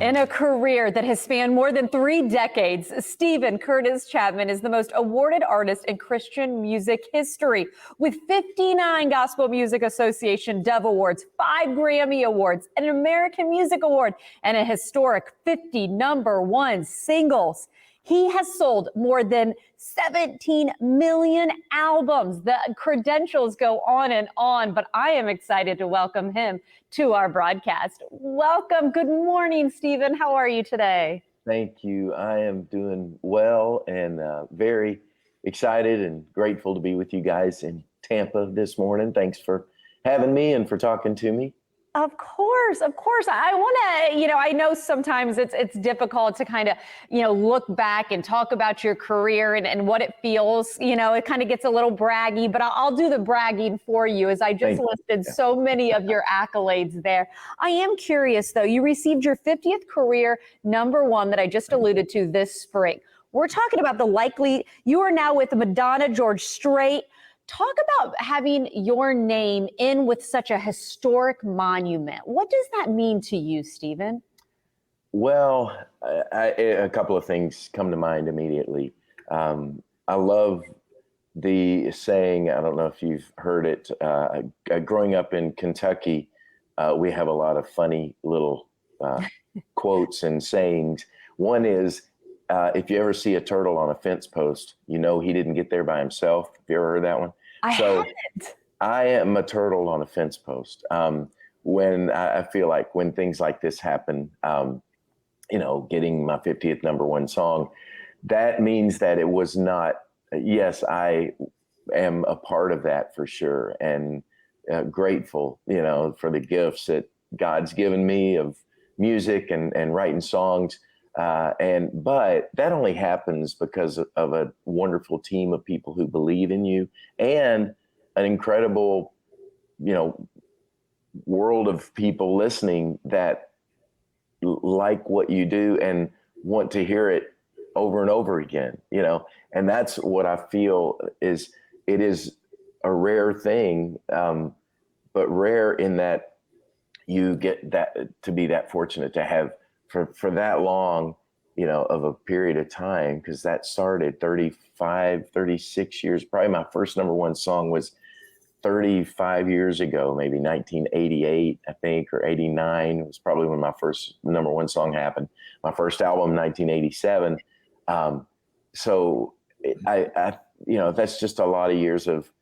In a career that has spanned more than 3 decades, Steven Curtis Chapman is the most awarded artist in Christian music history, with 59 Gospel Music Association Dove Awards, 5 Grammy Awards, an American Music Award, and a historic 50 #1 singles. He has sold more than 17 million albums. The credentials go on, but I am excited to welcome him to our broadcast. Welcome. Good morning, Steven. How are you today? Thank you. I am doing well and very excited and grateful to be with you guys in Tampa this morning. Thanks for having me and for talking to me. Of course. I want to, I know sometimes it's difficult to kind of, look back and talk about your career and what it feels, it kind of gets a little braggy, but I'll do the bragging for you as I just listed so many of your accolades there. I am curious though, you received your 50th career #1 that I just alluded to this spring. We're talking about you are now with Madonna, George Strait. Talk about having your name in with such a historic monument. What does that mean to you, Steven? Well, a couple of things come to mind immediately. I love the saying, I don't know if you've heard it, growing up in Kentucky, we have a lot of funny little quotes and sayings. One is, if you ever see a turtle on a fence post, he didn't get there by himself. Have you ever heard that one? I haven't. I am a turtle on a fence post. When I feel like when things like this happen, getting my 50th #1 song, that means that it was not, yes, I am a part of that for sure. And grateful, for the gifts that God's given me of music and writing songs. But that only happens because of a wonderful team of people who believe in you and an incredible, world of people listening that like what you do and want to hear it over and over again, and that's what I feel it is a rare thing, but rare in that you get that to be that fortunate to have for that long, of a period of time, because that started 35, 36 years. Probably my first #1 song was 35 years ago, maybe 1988, I think, or 89. It was probably when my first #1 song happened. My first album, 1987. So that's just a lot of years of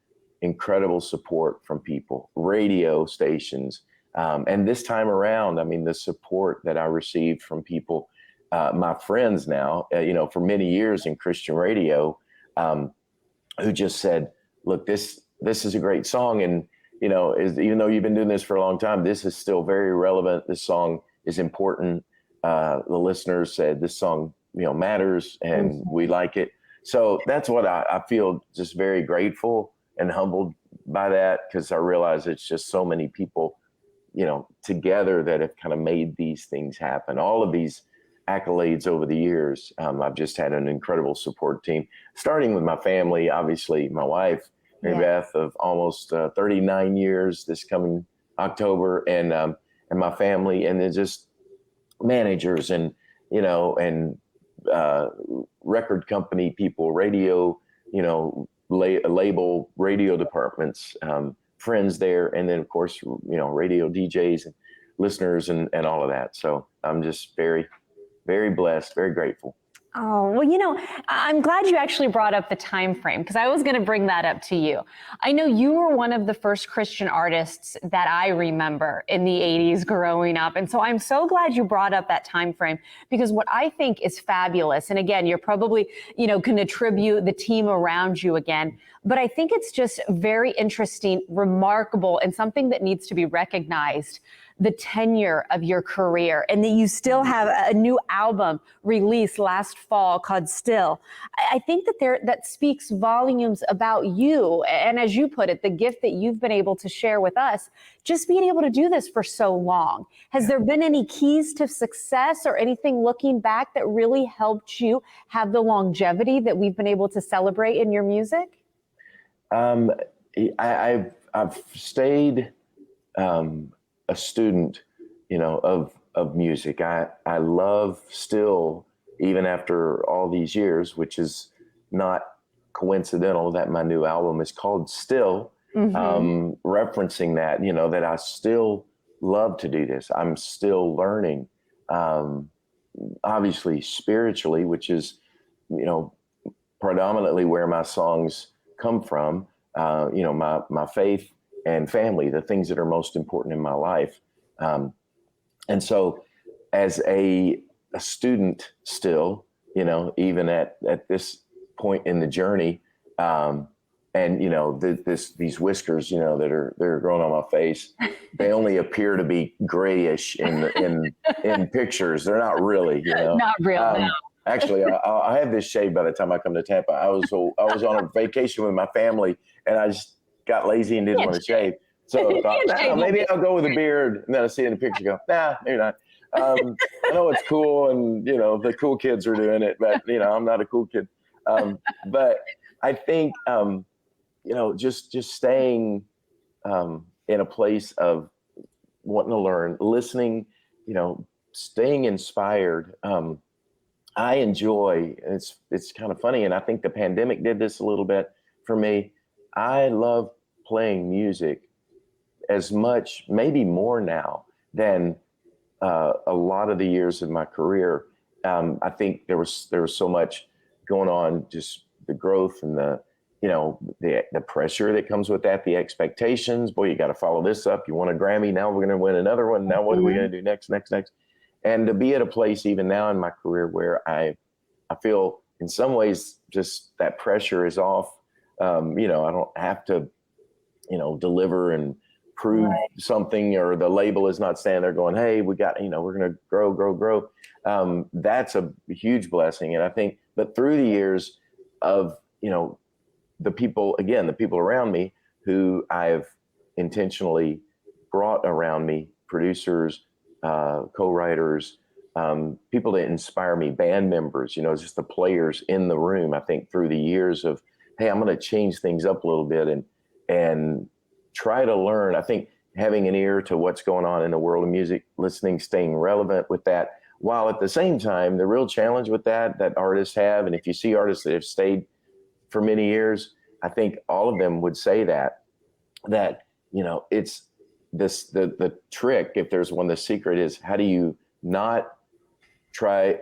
incredible support from people, radio stations. And this time around, the support that I received from people, my friends now, for many years in Christian radio, who just said, look, this is a great song. And, even though you've been doing this for a long time, this is still very relevant. This song is important. The listeners said this song, matters and we like it. So that's what I feel, just very grateful and humbled by that, because I realize it's just so many people together that have kind of made these things happen. All of these accolades over the years. I've just had an incredible support team, starting with my family, obviously my wife, Mary Beth, of almost 39 years this coming October, and my family, and then just managers and, record company people, radio, label radio departments, friends there, and then of course radio DJs and listeners and all of that. So I'm just very, very blessed, very grateful. Oh, well, I'm glad you actually brought up the time frame, because I was going to bring that up to you. I know you were one of the first Christian artists that I remember in the 80s growing up. And so I'm so glad you brought up that time frame, because what I think is fabulous, and again, you're probably, can attribute the team around you again, but I think it's just very interesting, remarkable, and something that needs to be recognized, the tenure of your career, and that you still have a new album released last fall called Still. I think that speaks volumes about you. And as you put it, the gift that you've been able to share with us, just being able to do this for so long. Has there been any keys to success or anything looking back that really helped you have the longevity that we've been able to celebrate in your music? I've stayed, a student, of of music. I love still, even after all these years, which is not coincidental that my new album is called Still, referencing that, you know, that I still love to do this. I'm still learning, obviously spiritually, which is, you know, predominantly where my songs come from, you know, my faith and family, the things that are most important in my life. And so as a student still, you know, even at this point in the journey, and, you know, these whiskers, you know, they're growing on my face, they only appear to be grayish in pictures. They're not really, you know. Not real, no. Actually, I have this shaved by the time I come to Tampa. I was on a vacation with my family, and I just got lazy and didn't want to shave. So I thought, nah, maybe I'll go with a beard. And then I see it in the picture, go, nah, maybe not. I know it's cool, and, you know, the cool kids are doing it, but, you know, I'm not a cool kid. But I think, you know, just staying in a place of wanting to learn, listening, you know, staying inspired. I enjoy, it's kind of funny, and I think the pandemic did this a little bit for me. I love playing music as much, maybe more now than a lot of the years of my career. I think there was so much going on, just the growth and the, you know, the pressure that comes with that, the expectations. Boy, you got to follow this up. You won a Grammy. Now we're going to win another one. Now what are we going to do next? And to be at a place even now in my career where I feel in some ways just that pressure is off. You know, I don't have to, you know, deliver and prove something, or the label is not standing there going, hey, we got, you know, we're going to grow. That's a huge blessing. And I think, but through the years of, you know, the people around me who I've intentionally brought around me, producers, co-writers, people that inspire me, band members, you know, just the players in the room. I think through the years of, hey, I'm going to change things up a little bit and try to learn. I think having an ear to what's going on in the world of music, listening, staying relevant with that, while at the same time, the real challenge with that artists have, and if you see artists that have stayed for many years, I think all of them would say that, you know, it's this, the trick, if there's one, the secret is, how do you not try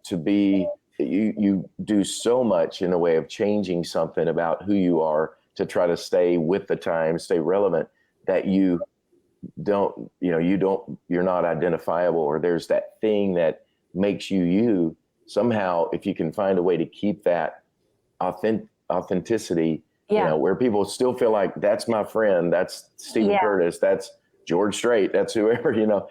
to be, you do so much in the way of changing something about who you are to try to stay with the time, stay relevant, that you're not identifiable, or there's that thing that makes you. Somehow, if you can find a way to keep that authenticity, you know, where people still feel like that's my friend, that's Steven Curtis, that's George Strait, that's whoever, you know,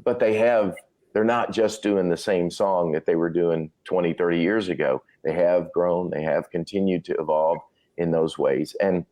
but they're not just doing the same song that they were doing 20, 30 years ago. They have grown, they have continued to evolve in those ways. And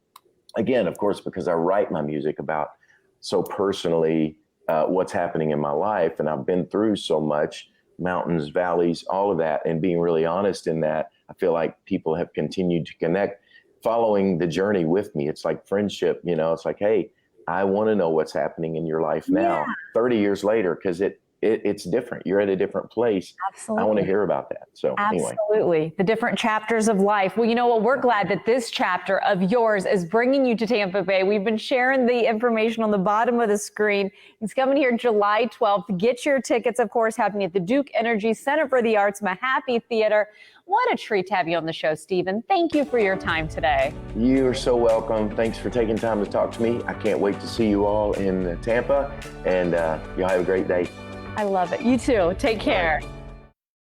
again, of course, because I write my music about so personally what's happening in my life, and I've been through so much, mountains, valleys, all of that, and being really honest in that, I feel like people have continued to connect following the journey with me. It's like friendship, you know, it's like, hey, I want to know what's happening in your life now, 30 years later, because it's different. You're at a different place. Absolutely. I want to hear about that. So anyway. Absolutely. The different chapters of life. Well, you know what? We're glad that this chapter of yours is bringing you to Tampa Bay. We've been sharing the information on the bottom of the screen. It's coming here July 12th. Get your tickets, of course, happening at the Duke Energy Center for the Arts, Mahaffey Theater. What a treat to have you on the show, Steven. Thank you for your time today. You are so welcome. Thanks for taking time to talk to me. I can't wait to see you all in Tampa, and y'all have a great day. I love it. You too. Take care.